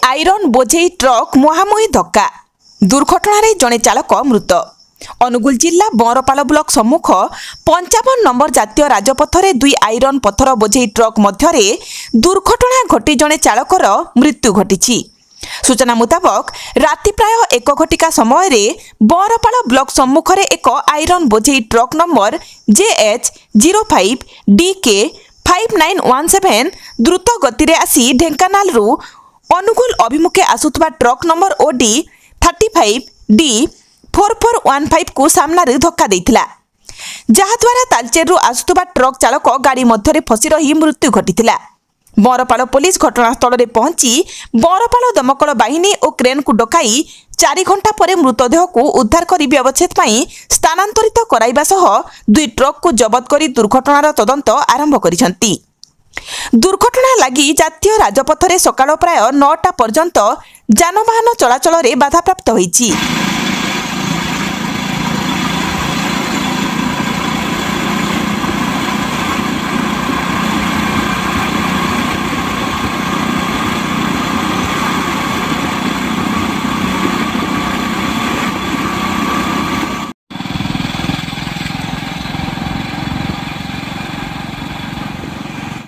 Iron बोझेई truck मुहांमुही धक्का दुर्घटन जड़े चालक मृत। अनुगुल जिला बंरपाल ब्लॉक सम्मुख 55 नंबर जातीय राजपथरे दुई आयरन पथर बोझेई ट्रक मध्य दुर्घटना घटी जड़े चालकर मृत्यु घटी। सूचना मुताबक राति प्राय 1 घटिका समय बंरपाल ब्लॉक सम्मुखरे एक आयरन बोझेई ट्रक नंबर JH05 DK 5917 द्रुत गति आसी ढेंकानाल अनुगुल अभिमुखे आसुथबा ट्रक नंबर OD 35 D 4415 को सामने धक्का देइथिला, जहाद्वारा तालचेर आसुथबा ट्रक चालक गाड़ी मध्य फसी रही मृत्यु घटिथिला। बंरपाल पुलिस घटनास्थल में पहुंची बंरपाल दमकल बाहिनी और क्रेन को डकाई 4 घंटा पर मृतदेह को उद्धार कर व्यवच्छेद स्थानांतरित कराइबा सह दुई ट्रक को जबत कर दुर्घटनार तदंत आरंभ करिसेंती। दुर्घटना लगी जातीय राजपथरे सकाळ प्राय 9टा पर्यंत जानवाहन चलाचल बाधाप्राप्त होईछि।